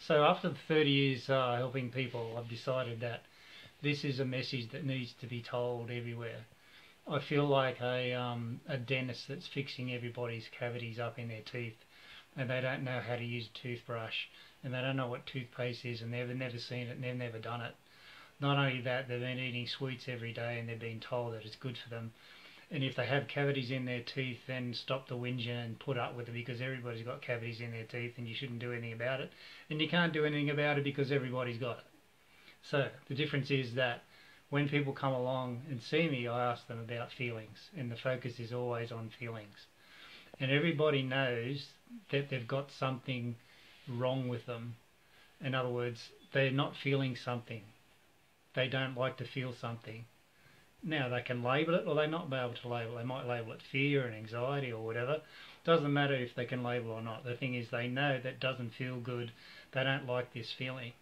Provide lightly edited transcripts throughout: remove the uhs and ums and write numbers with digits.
So after the 30 years helping people, I've decided that this is a message that needs to be told everywhere. I feel like a dentist that's fixing everybody's cavities up in their teeth, and they don't know how to use a toothbrush, and they don't know what toothpaste is, and they've never seen it, and they've never done it. Not only that, they've been eating sweets every day, and they're being told that it's good for them. And if they have cavities in their teeth, then stop the whinging and put up with it, because everybody's got cavities in their teeth and you shouldn't do anything about it. And you can't do anything about it because everybody's got it. So the difference is that when people come along and see me, I ask them about feelings, and the focus is always on feelings. And everybody knows that they've got something wrong with them. In other words, they're not feeling something. They don't like to feel something. Now, they can label it or they not be able to label it. They might label it fear and anxiety or whatever. Doesn't matter if they can label or not. The thing is, they know that doesn't feel good. They don't like this feeling.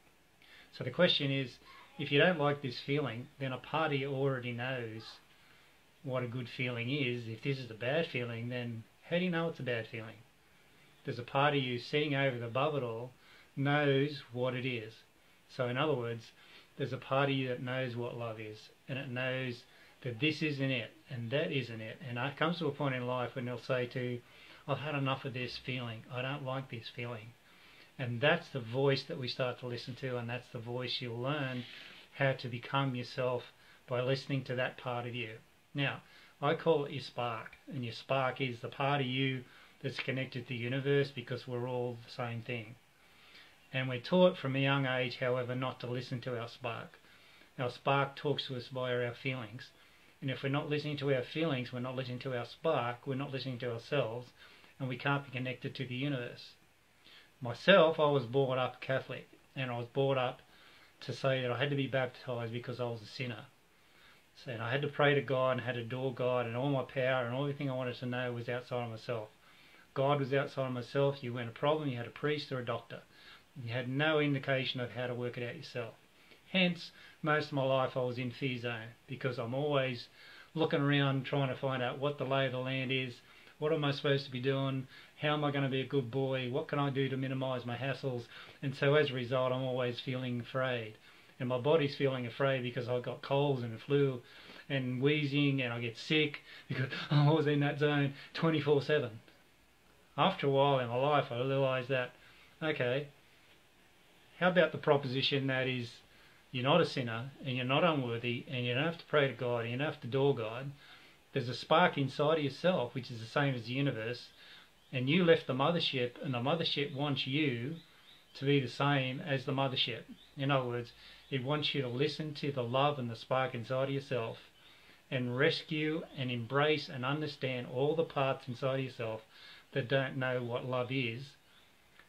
So the question is, if you don't like this feeling, then a part of you already knows what a good feeling is. If this is a bad feeling, then how do you know it's a bad feeling? There's a part of you sitting over the above it all knows what it is. So in other words, there's a part of you that knows what love is, and it knows that this isn't it and that isn't it. And it comes to a point in life when they'll say to you, I've had enough of this feeling, I don't like this feeling. And that's the voice that we start to listen to, and that's the voice you'll learn how to become yourself by listening to that part of you. Now, I call it your spark, and your spark is the part of you that's connected to the universe, because we're all the same thing. And we're taught from a young age, however, not to listen to our spark. Our spark talks to us via our feelings. And if we're not listening to our feelings, we're not listening to our spark, we're not listening to ourselves, and we can't be connected to the universe. Myself, I was brought up Catholic, and I was brought up to say that I had to be baptised because I was a sinner. So, and I had to pray to God and had to adore God, and all my power and everything I wanted to know was outside of myself. God was outside of myself. You went a problem, you had a priest or a doctor. You had no indication of how to work it out yourself. Hence, most of my life I was in fear zone, because I'm always looking around trying to find out what the lay of the land is, what am I supposed to be doing, how am I going to be a good boy, what can I do to minimise my hassles. And so as a result, I'm always feeling afraid. And my body's feeling afraid because I've got colds and a flu and wheezing, and I get sick because I was in that zone 24/7. After a while in my life, I realised that, okay, how about the proposition that is, you're not a sinner and you're not unworthy, and you don't have to pray to God and you don't have to adore God. There's a spark inside of yourself which is the same as the universe, and you left the mothership, and the mothership wants you to be the same as the mothership. In other words, it wants you to listen to the love and the spark inside of yourself and rescue and embrace and understand all the parts inside of yourself that don't know what love is.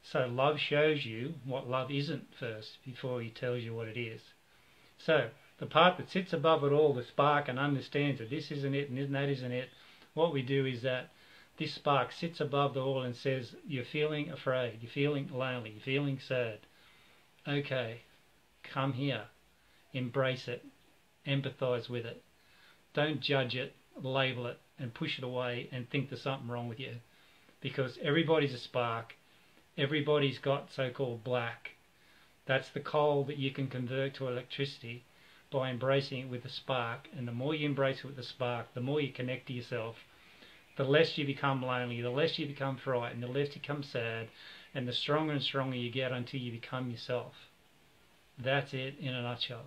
So love shows you what love isn't first before he tells you what it is. So the part that sits above it all, the spark, and understands that this isn't it and that isn't it, what we do is that this spark sits above it all and says, you're feeling afraid, you're feeling lonely, you're feeling sad. Okay, come here, embrace it, empathise with it. Don't judge it, label it, and push it away and think there's something wrong with you. Because everybody's a spark. Everybody's got so-called black. That's the coal that you can convert to electricity by embracing it with the spark. And the more you embrace it with the spark, the more you connect to yourself, the less you become lonely, the less you become frightened, the less you become sad, and the stronger and stronger you get until you become yourself. That's it in a nutshell.